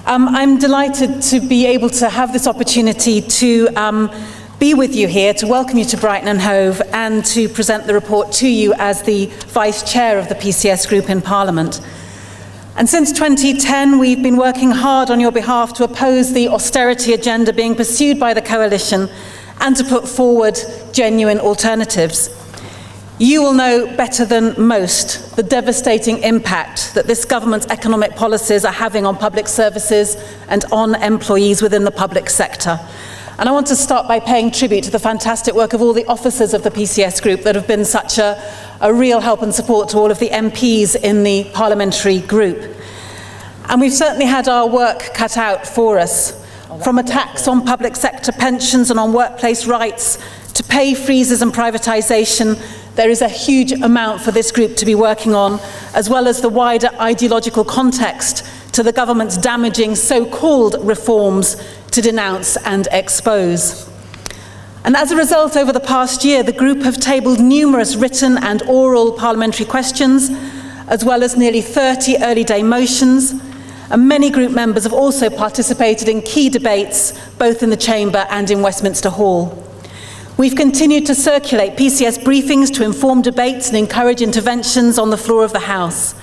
I'm delighted to be able to have this opportunity to be with you here, to welcome you to Brighton and Hove, and to present the report to you as the Vice Chair of the PCS Group in Parliament. And since 2010, we've been working hard on your behalf to oppose the austerity agenda being pursued by the coalition and to put forward genuine alternatives. You will know better than most the devastating impact that this government's economic policies are having on public services and on employees within the public sector. And I want to start by paying tribute to the fantastic work of all the officers of the PCS Group that have been such a real help and support to all of the MPs in the parliamentary group. And we've certainly had our work cut out for us, from attacks on public sector pensions and on workplace rights to pay freezes and privatisation. There is a huge amount for this group to be working on, as well as the wider ideological context to the government's damaging so-called reforms to denounce and expose. And as a result, over the past year, the group have tabled numerous written and oral parliamentary questions, as well as nearly 30 early day motions, and many group members have also participated in key debates, both in the Chamber and in Westminster Hall. We've continued to circulate PCS briefings to inform debates and encourage interventions on the floor of the House.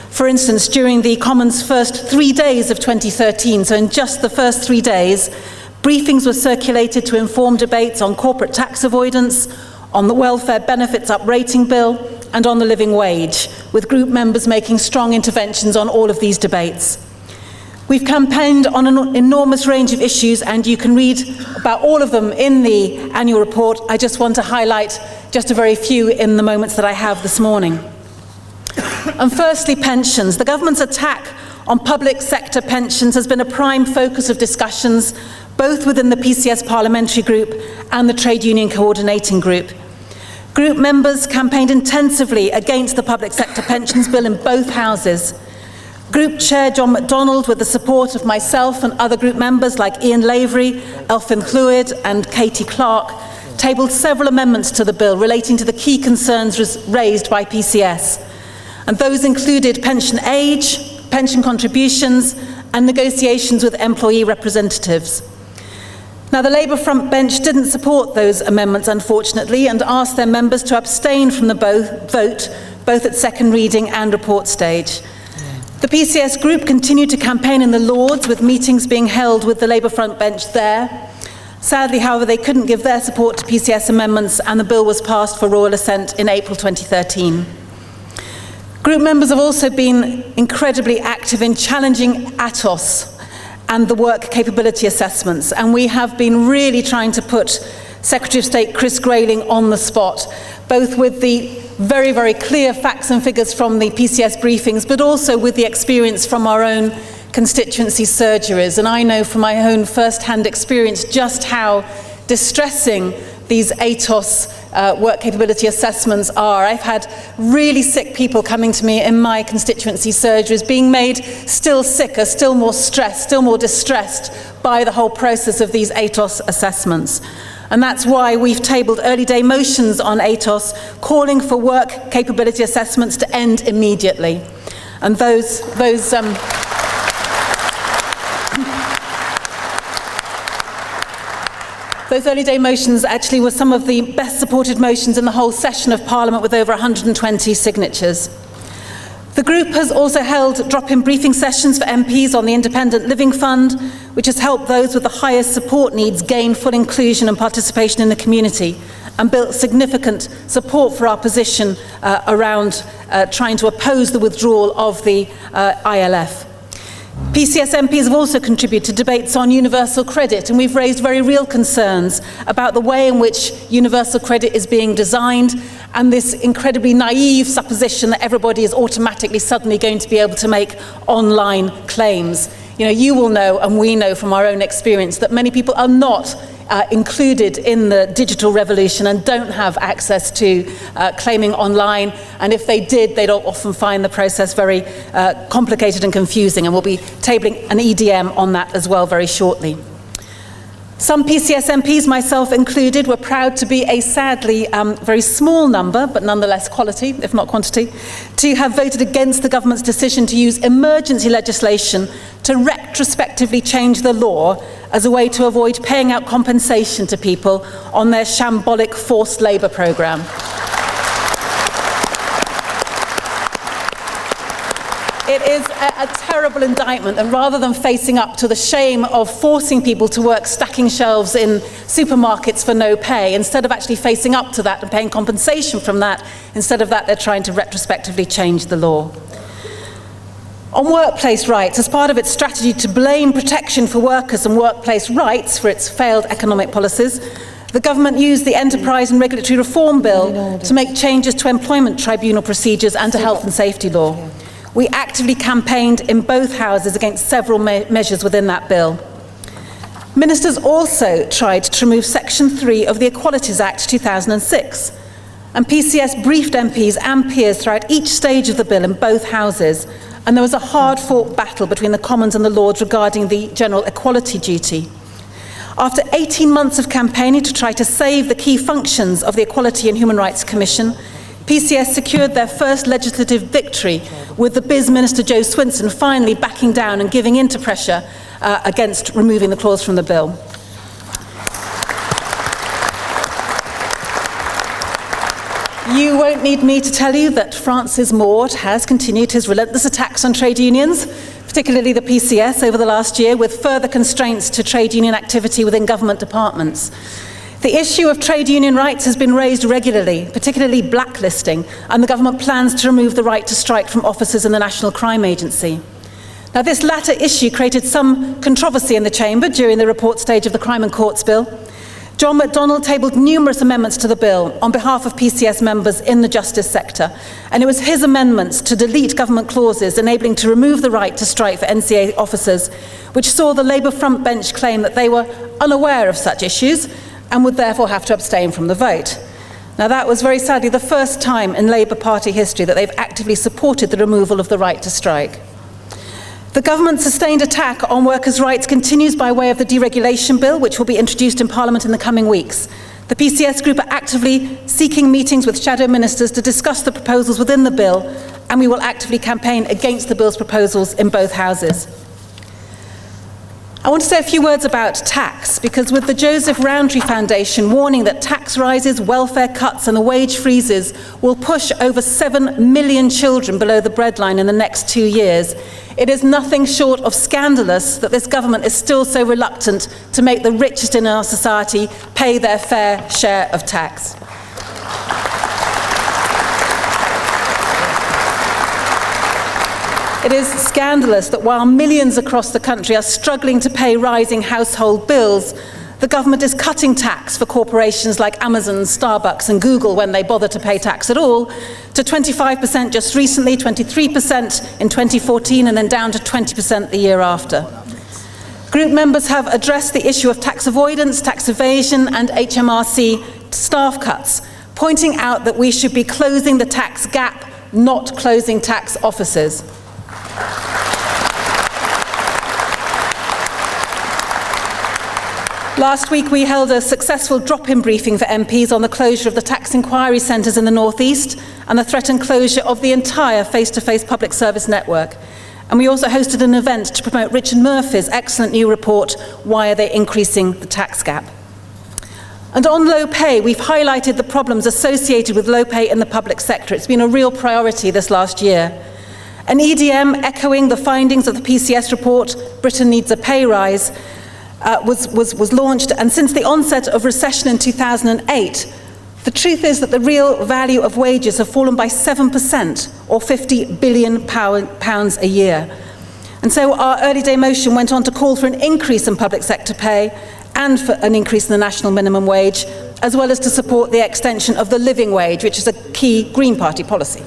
For instance, during the Commons' first 3 days of 2013, so in just the first 3 days, briefings were circulated to inform debates on corporate tax avoidance, on the welfare benefits uprating bill, and on the living wage, with group members making strong interventions on all of these debates. We've campaigned on an enormous range of issues, and you can read about all of them in the annual report. I just want to highlight just a very few in the moments that I have this morning. And firstly, pensions. The government's attack on public sector pensions has been a prime focus of discussions, both within the PCS parliamentary group and the trade union coordinating group. Group members campaigned intensively against the public sector pensions bill in both houses. Group Chair John MacDonald, with the support of myself and other group members like Ian Lavery, Elfyn Llwyd and Katie Clark, tabled several amendments to the bill relating to the key concerns raised by PCS. And those included pension age, pension contributions, and negotiations with employee representatives. Now, the Labour front bench didn't support those amendments, unfortunately, and asked their members to abstain from the vote, both at second reading and report stage. The PCS group continued to campaign in the Lords, with meetings being held with the Labour front bench there. Sadly, however, they couldn't give their support to PCS amendments, and the bill was passed for royal assent in April 2013. Group members have also been incredibly active in challenging ATOS and the work capability assessments, and we have been really trying to put Secretary of State Chris Grayling on the spot, both with the very, very clear facts and figures from the PCS briefings, but also with the experience from our own constituency surgeries. And I know from my own first-hand experience just how distressing these ATOS work capability assessments are. I've had really sick people coming to me in my constituency surgeries being made still sicker, still more stressed, still more distressed by the whole process of these ATOS assessments. And that's why we've tabled early day motions on ATOS, calling for work capability assessments to end immediately. And those early day motions actually were some of the best supported motions in the whole session of Parliament, with over 120 signatures. The group has also held drop-in briefing sessions for MPs on the Independent Living Fund, which has helped those with the highest support needs gain full inclusion and participation in the community, and built significant support for our position around trying to oppose the withdrawal of the ILF. PCS MPs have also contributed to debates on universal credit, and we've raised very real concerns about the way in which universal credit is being designed, and this incredibly naive supposition that everybody is automatically suddenly going to be able to make online claims. You know, you will know, and we know from our own experience, that many people are not included in the digital revolution and don't have access to claiming online, and if they did, they'd often find the process very complicated and confusing, and we'll be tabling an EDM on that as well very shortly. Some PCS MPs, myself included, were proud to be a sadly very small number, but nonetheless quality, if not quantity, to have voted against the government's decision to use emergency legislation to retrospectively change the law as a way to avoid paying out compensation to people on their shambolic forced labour programme. It is a terrible indictment, and rather than facing up to the shame of forcing people to work stacking shelves in supermarkets for no pay, instead of actually facing up to that and paying compensation from that, instead of that they're trying to retrospectively change the law. On workplace rights, as part of its strategy to blame protection for workers and workplace rights for its failed economic policies, the government used the Enterprise and Regulatory Reform Bill to make changes to employment tribunal procedures and to health and safety law. We actively campaigned in both houses against several measures within that bill. Ministers also tried to remove Section 3 of the Equalities Act 2006, and PCS briefed MPs and peers throughout each stage of the bill in both houses, and there was a hard-fought battle between the Commons and the Lords regarding the general equality duty. After 18 months of campaigning to try to save the key functions of the Equality and Human Rights Commission, PCS secured their first legislative victory, with the Biz Minister Jo Swinson finally backing down and giving in to pressure against removing the clause from the bill. You won't need me to tell you that Francis Maude has continued his relentless attacks on trade unions, particularly the PCS, over the last year, with further constraints to trade union activity within government departments. The issue of trade union rights has been raised regularly, particularly blacklisting, and the government plans to remove the right to strike from officers in the National Crime Agency. Now, this latter issue created some controversy in the Chamber during the report stage of the Crime and Courts Bill. John McDonnell tabled numerous amendments to the bill on behalf of PCS members in the justice sector, and it was his amendments to delete government clauses enabling to remove the right to strike for NCA officers, which saw the Labour front bench claim that they were unaware of such issues and would therefore have to abstain from the vote. Now, that was very sadly the first time in Labour Party history that they've actively supported the removal of the right to strike. The government's sustained attack on workers' rights continues by way of the deregulation bill, which will be introduced in Parliament in the coming weeks. The PCS group are actively seeking meetings with shadow ministers to discuss the proposals within the bill, and we will actively campaign against the bill's proposals in both houses. I want to say a few words about tax, because with the Joseph Rowntree Foundation warning that tax rises, welfare cuts and the wage freezes will push over 7 million children below the breadline in the next 2 years, it is nothing short of scandalous that this government is still so reluctant to make the richest in our society pay their fair share of tax. It is scandalous that while millions across the country are struggling to pay rising household bills, the government is cutting tax for corporations like Amazon, Starbucks and Google when they bother to pay tax at all, to 25% just recently, 23% in 2014 and then down to 20% the year after. Group members have addressed the issue of tax avoidance, tax evasion and HMRC staff cuts, pointing out that we should be closing the tax gap, not closing tax offices. Last week we held a successful drop-in briefing for MPs on the closure of the tax inquiry centres in the North East and the threatened closure of the entire face-to-face public service network. And we also hosted an event to promote Richard Murphy's excellent new report, Why Are They Increasing the Tax Gap? And on low pay, we've highlighted the problems associated with low pay in the public sector. It's been a real priority this last year. An EDM echoing the findings of the PCS report, Britain Needs a Pay Rise, was launched, and since the onset of recession in 2008, the truth is that the real value of wages have fallen by 7%, or £50 billion a year. And so our early day motion went on to call for an increase in public sector pay and for an increase in the national minimum wage, as well as to support the extension of the living wage, which is a key Green Party policy.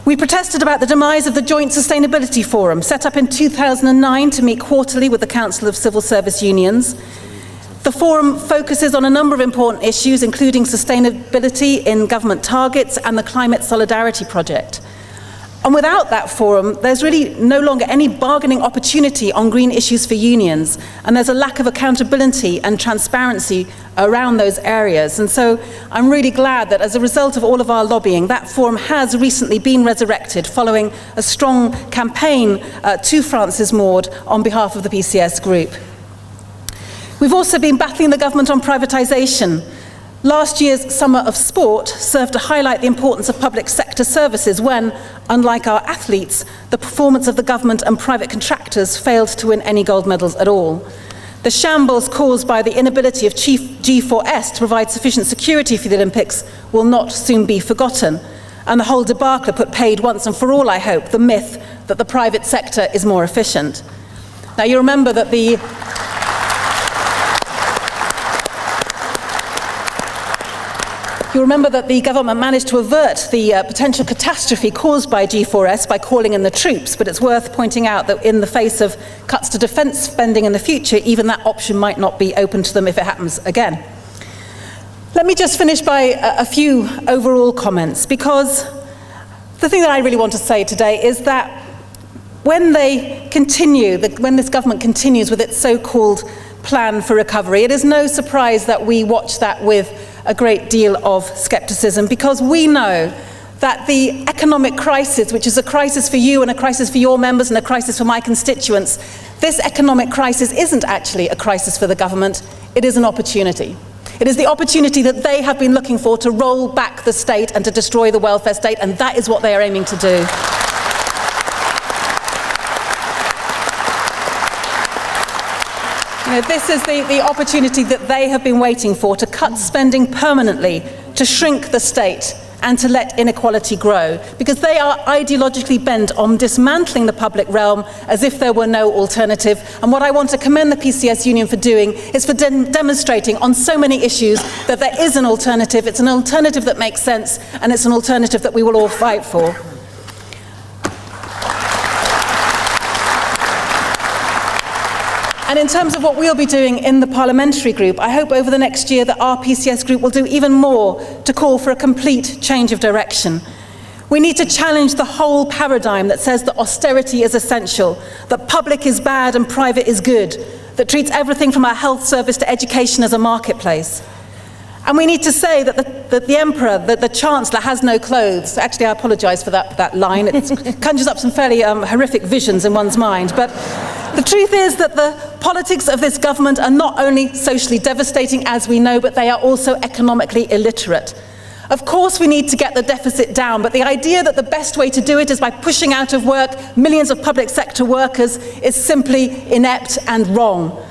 We protested about the demise of the Joint Sustainability Forum, set up in 2009 to meet quarterly with the Council of Civil Service Unions. The forum focuses on a number of important issues, including sustainability in government targets and the Climate Solidarity Project. And without that forum, there's really no longer any bargaining opportunity on green issues for unions, and there's a lack of accountability and transparency around those areas. And so I'm really glad that as a result of all of our lobbying, that forum has recently been resurrected following a strong campaign to Francis Maude on behalf of the PCS group. We've also been battling the government on privatisation. Last year's Summer of Sport served to highlight the importance of public sector services when, unlike our athletes, the performance of the government and private contractors failed to win any gold medals at all. The shambles caused by the inability of Chief G4S to provide sufficient security for the Olympics will not soon be forgotten. And the whole debacle put paid once and for all, I hope, the myth that the private sector is more efficient. Now, you remember that the government managed to avert the potential catastrophe caused by G4S by calling in the troops, but it's worth pointing out that in the face of cuts to defence spending in the future, even that option might not be open to them if it happens again. Let me just finish by a few overall comments, because the thing that I really want to say today is that when this government continues with its so-called plan for recovery, it is no surprise that we watch that with a great deal of scepticism, because we know that the economic crisis, which is a crisis for you and a crisis for your members and a crisis for my constituents, this economic crisis isn't actually a crisis for the government, it is an opportunity. It is the opportunity that they have been looking for to roll back the state and to destroy the welfare state, and that is what they are aiming to do. This is the opportunity that they have been waiting for, to cut spending permanently, to shrink the state, and to let inequality grow, because they are ideologically bent on dismantling the public realm as if there were no alternative. And what I want to commend the PCS union for doing is for demonstrating on so many issues that there is an alternative. It's an alternative that makes sense, and it's an alternative that we will all fight for. And in terms of what we'll be doing in the parliamentary group, I hope over the next year that our PCS group will do even more to call for a complete change of direction. We need to challenge the whole paradigm that says that austerity is essential, that public is bad and private is good, that treats everything from our health service to education as a marketplace. And we need to say that the emperor, that the chancellor has no clothes. Actually, I apologise for that line. It conjures up some fairly horrific visions in one's mind. But the truth is that the politics of this government are not only socially devastating, as we know, but they are also economically illiterate. Of course, we need to get the deficit down, but the idea that the best way to do it is by pushing out of work millions of public sector workers is simply inept and wrong.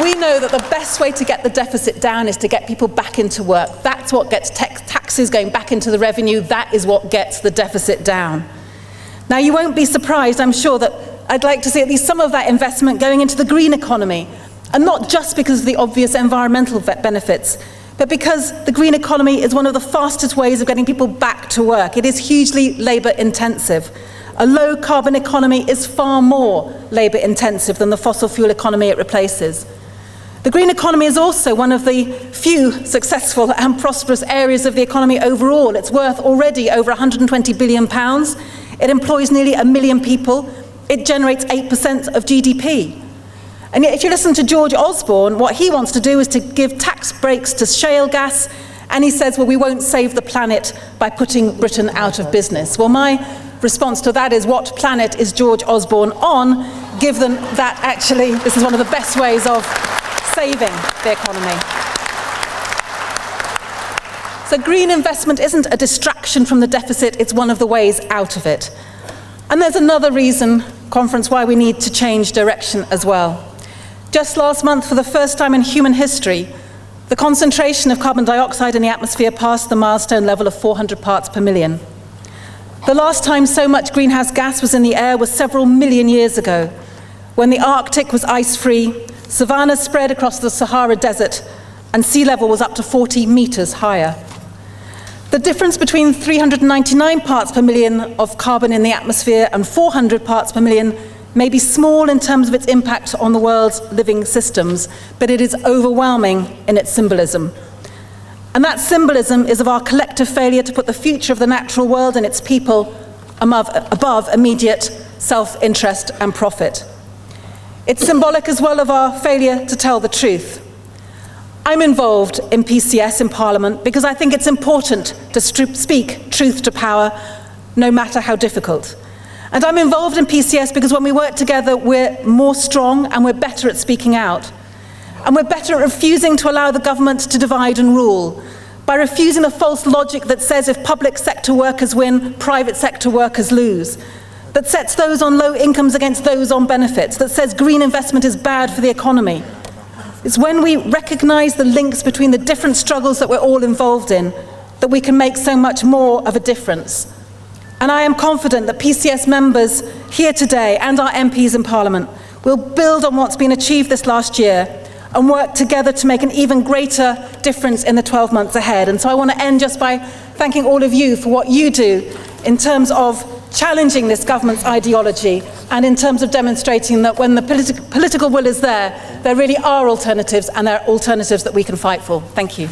We know that the best way to get the deficit down is to get people back into work. That's what gets taxes going back into the revenue. That is what gets the deficit down. Now, you won't be surprised, I'm sure, that I'd like to see at least some of that investment going into the green economy, and not just because of the obvious environmental benefits, but because the green economy is one of the fastest ways of getting people back to work. It is hugely labour intensive. A low carbon economy is far more labour intensive than the fossil fuel economy it replaces. The green economy is also one of the few successful and prosperous areas of the economy overall. It's worth already over £120 billion. It employs nearly 1 million people. It generates 8% of GDP. And yet, if you listen to George Osborne, what he wants to do is to give tax breaks to shale gas, and he says, well, we won't save the planet by putting Britain out of business. Well, my response to that is, what planet is George Osborne on, given that actually this is one of the best ways of saving the economy. So green investment isn't a distraction from the deficit, it's one of the ways out of it. And there's another reason, conference, why we need to change direction as well. Just last month, for the first time in human history, the concentration of carbon dioxide in the atmosphere passed the milestone level of 400 parts per million. The last time so much greenhouse gas was in the air was several million years ago, when the Arctic was ice-free, savannas spread across the Sahara Desert, and sea level was up to 40 meters higher. The difference between 399 parts per million of carbon in the atmosphere and 400 parts per million may be small in terms of its impact on the world's living systems, but it is overwhelming in its symbolism. And that symbolism is of our collective failure to put the future of the natural world and its people above immediate self-interest and profit. It's symbolic as well of our failure to tell the truth. I'm involved in PCS in Parliament because I think it's important to speak truth to power, no matter how difficult. And I'm involved in PCS because when we work together, we're more strong and we're better at speaking out. And we're better at refusing to allow the government to divide and rule, by refusing the false logic that says if public sector workers win, private sector workers lose, that sets those on low incomes against those on benefits, that says green investment is bad for the economy. It's when we recognise the links between the different struggles that we're all involved in that we can make so much more of a difference. And I am confident that PCS members here today and our MPs in Parliament will build on what's been achieved this last year and work together to make an even greater difference in the 12 months ahead. And so I want to end just by thanking all of you for what you do in terms of challenging this government's ideology and in terms of demonstrating that when the political will is there, there really are alternatives, and there are alternatives that we can fight for. Thank you.